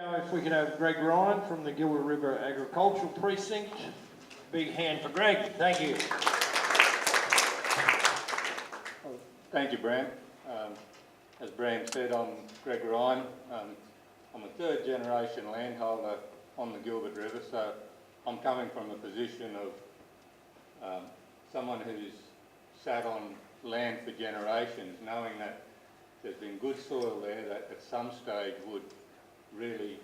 Now, if we could have Greg Ryan from the Gilbert River Agricultural Precinct. Big hand for Greg. Thank you. Well, thank you, Bram. As Bram said, I'm Greg Ryan. I'm a third generation landholder on the Gilbert River, so I'm coming from a position of someone who's sat on land for generations, knowing that there's been good soil there that at some stage would really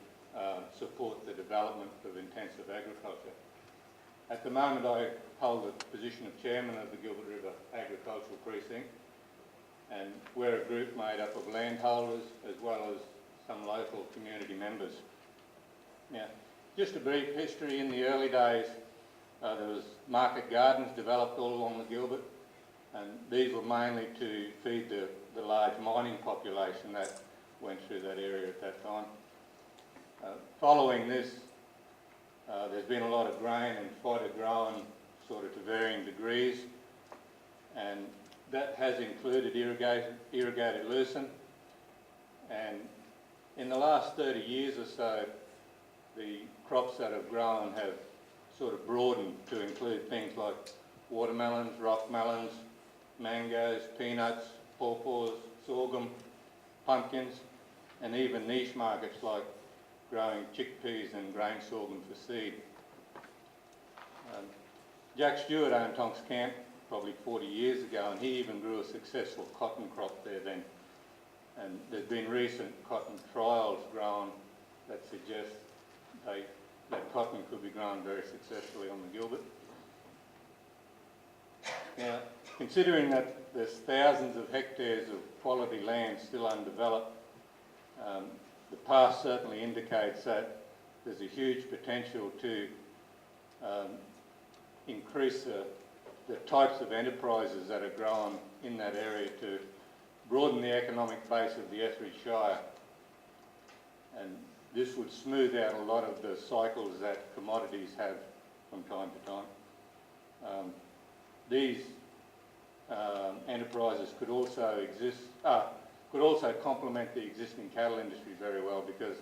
support the development of intensive agriculture. At the moment I hold the position of chairman of the Gilbert River Agricultural Precinct, and we're a group made up of landholders as well as some local community members. Now, just a brief history. In the early days there was market gardens developed all along the Gilbert, and these were mainly to feed the large mining population that went through that area at that time. Following this, there's been a lot of grain and fodder grown sort of to varying degrees, and that has included irrigated lucerne. And in the last 30 years or so, the crops that have grown have sort of broadened to include things like watermelons, rock melons, mangoes, peanuts, pawpaws, sorghum, pumpkins, and even niche markets like growing chickpeas and grain sorghum for seed. Jack Stewart owned Tonks Camp probably 40 years ago, and he even grew a successful cotton crop there then. And there's been recent cotton trials grown that suggest that cotton could be grown very successfully on the Gilbert. Now, considering that there's thousands of hectares of quality land still undeveloped, the past certainly indicates that there's a huge potential to increase the types of enterprises that are grown in that area to broaden the economic base of the Etheridge Shire. And this would smooth out a lot of the cycles that commodities have from time to time. These enterprises could also complement the existing cattle industry very well, because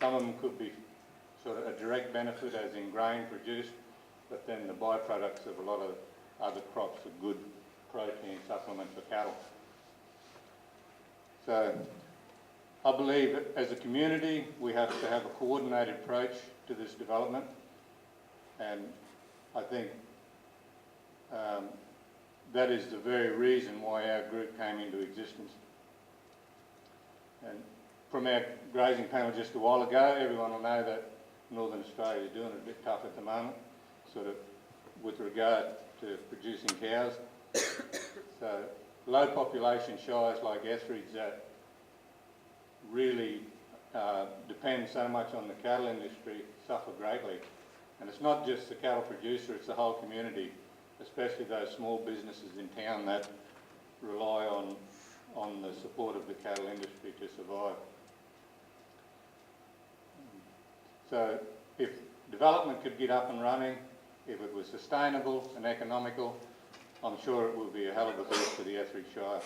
some of them could be sort of a direct benefit as in grain produced, but then the byproducts of a lot of other crops are good protein supplement for cattle. So I believe as a community we have to have a coordinated approach to this development, and I think that is the very reason why our group came into existence. And from our grazing panel just a while ago, everyone will know that Northern Australia is doing it a bit tough at the moment, sort of with regard to producing cows. So low population shires like Etheridge that really depend so much on the cattle industry suffer greatly. And it's not just the cattle producer, it's the whole community, especially those small businesses in town that rely on the support of the cattle industry to survive. So if development could get up and running, if it was sustainable and economical, I'm sure it would be a hell of a boost for the Etheridge Shire.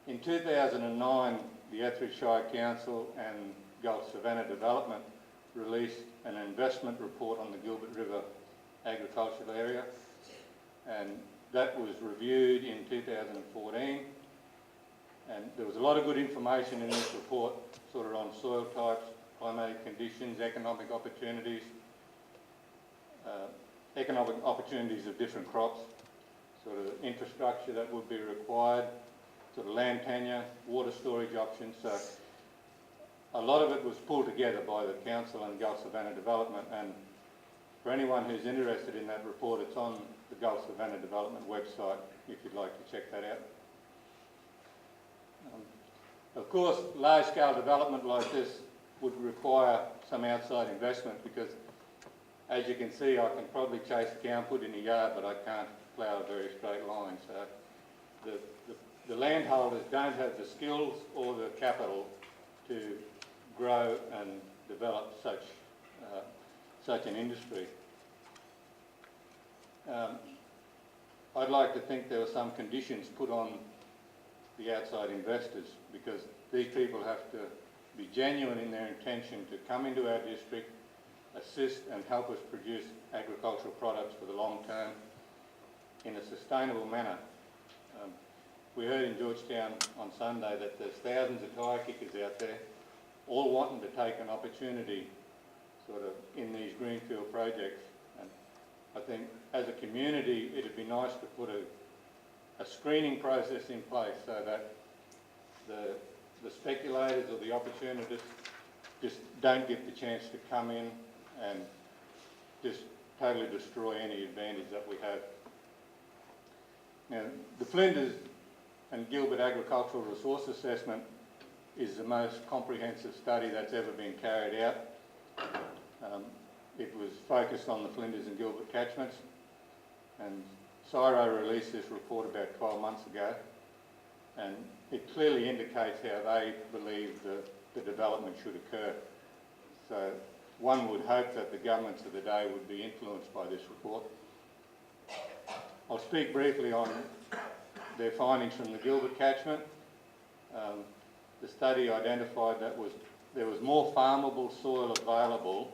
In 2009, the Etheridge Shire Council and Gulf Savannah Development released an investment report on the Gilbert River agricultural area, and that was reviewed in 2014, and there was a lot of good information in this report, sort of on soil types, climatic conditions, economic opportunities of different crops, sort of infrastructure that would be required, sort of land tenure, water storage options. So a lot of it was pulled together by the Council and Gulf Savannah Development, and for anyone who's interested in that report, it's on the Gulf Savannah Development website if you'd like to check that out. Of course, large-scale development like this would require some outside investment, because as you can see, I can probably chase a cow and put in a yard, but I can't plough a very straight line. So the landholders don't have the skills or the capital to grow and develop such an industry. I'd like to think there were some conditions put on the outside investors, because these people have to be genuine in their intention to come into our district, assist and help us produce agricultural products for the long term in a sustainable manner. We heard in Georgetown on Sunday that there's thousands of tyre kickers out there, all wanting to take an opportunity sort of in these greenfield projects. And I think as a community it'd be nice to put a screening process in place so that the speculators or the opportunists just don't get the chance to come in and just totally destroy any advantage that we have. Now, the Flinders and Gilbert Agricultural Resource Assessment is the most comprehensive study that's ever been carried out. It was focused on the Flinders and Gilbert catchments, and CSIRO released this report about 12 months ago, and it clearly indicates how they believe the development should occur. So one would hope that the governments of the day would be influenced by this report. I'll speak briefly on their findings from the Gilbert catchment. The study identified that there was more farmable soil available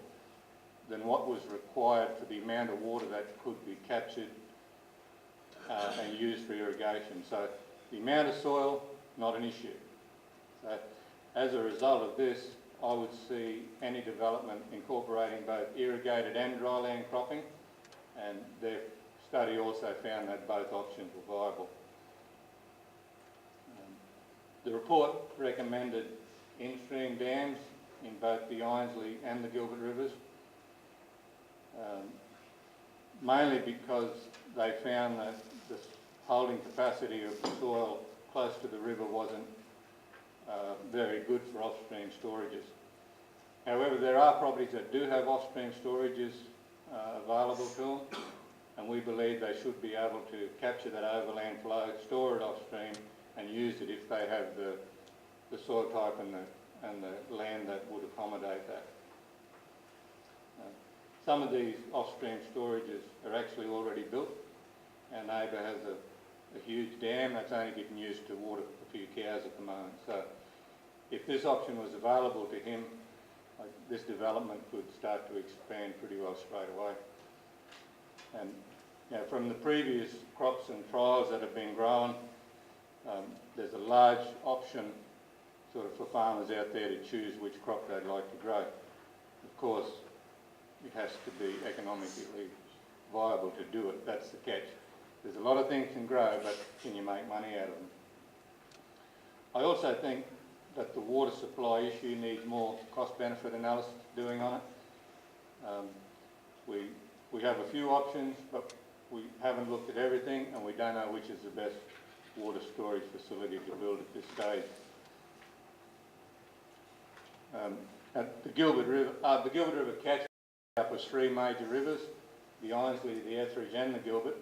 than what was required for the amount of water that could be captured and used for irrigation. So the amount of soil, not an issue. So as a result of this, I would see any development incorporating both irrigated and dryland cropping, and their study also found that both options were viable. The report recommended in-stream dams in both the Ironsley and the Gilbert rivers, mainly because they found that the holding capacity of the soil close to the river wasn't very good for off-stream storages. However, there are properties that do have off-stream storages available to them, and we believe they should be able to capture that overland flow, store it off-stream, and use it if they have the soil type and the land that would accommodate that. Some of these off-stream storages are actually already built. Our neighbour has a huge dam that's only getting used to water a few cows at the moment. So if this option was available to him, this development could start to expand pretty well straight away. And from the previous crops and trials that have been grown, there's a large option sort of for farmers out there to choose which crop they'd like to grow. Of course, it has to be economically viable to do it. That's the catch. There's a lot of things can grow, but can you make money out of them? I also think that the water supply issue needs more cost-benefit analysis doing on it. We have a few options, but we haven't looked at everything, and we don't know which is the best water storage facility to build at this stage. At the Gilbert River catchment up was three major rivers, the Ironsley, the Etheridge and the Gilbert,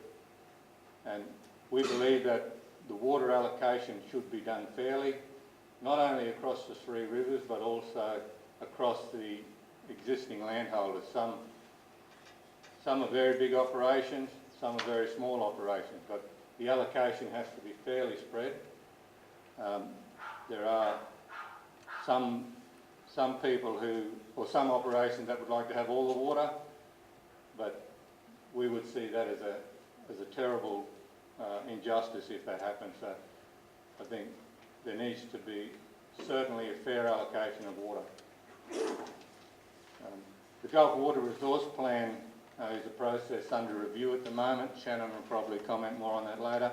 and we believe that the water allocation should be done fairly, not only across the three rivers but also across the existing landholders. Some are very big operations, some are very small operations, but the allocation has to be fairly spread. There are some people or some operations that would like to have all the water, but we would see that as a terrible injustice if that happens. So I think there needs to be certainly a fair allocation of water. The Gulf Water Resource Plan is a process under review at the moment. Shannon will probably comment more on that later.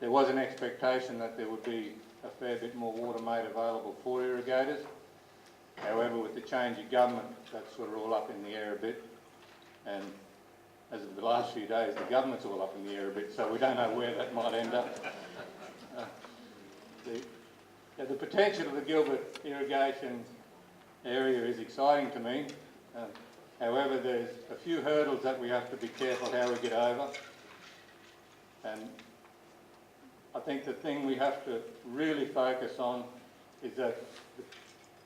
There was an expectation that there would be a fair bit more water made available for irrigators. However, with the change of government, that's sort of all up in the air a bit. And as of the last few days, the government's all up in the air a bit, so we don't know where that might end up. The potential of the Gilbert irrigation area is exciting to me. However, there's a few hurdles that we have to be careful how we get over. And I think the thing we have to really focus on is that the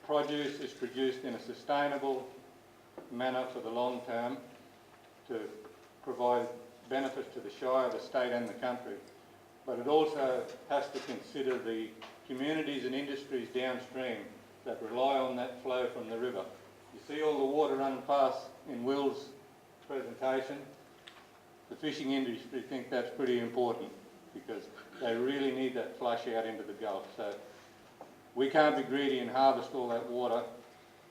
produce is produced in a sustainable manner for the long term to provide benefits to the Shire, the state and the country. But it also has to consider the communities and industries downstream that rely on that flow from the river. You see all the water running past in Will's presentation. The fishing industry think that's pretty important because they really need that flush out into the Gulf. So we can't be greedy and harvest all that water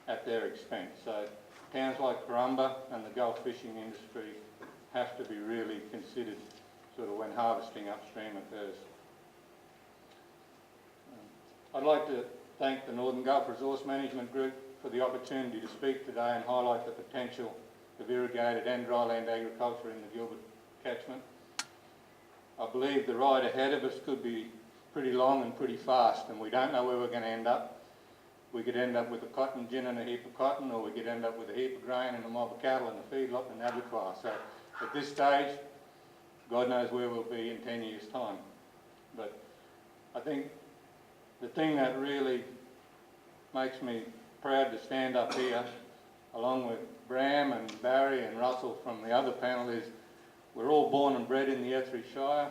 at their expense. So towns like Corumba and the Gulf fishing industry have to be really considered sort of when harvesting upstream occurs. I'd like to thank the Northern Gulf Resource Management Group for the opportunity to speak today and highlight the potential of irrigated and dryland agriculture in the Gilbert catchment. I believe the ride ahead of us could be pretty long and pretty fast, and we don't know where we're going to end up. We could end up with a cotton gin and a heap of cotton, or we could end up with a heap of grain and a mob of cattle and a feedlot and an abattoir. So at this stage, God knows where we'll be in 10 years' time. But I think the thing that really makes me proud to stand up here, along with Bram and Barry and Russell from the other panel, is we're all born and bred in the Ethridge Shire,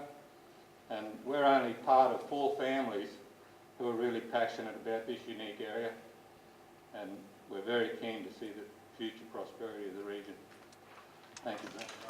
and we're only part of 4 families who are really passionate about this unique area, and we're very keen to see the future prosperity of the region. Thank you, Bram.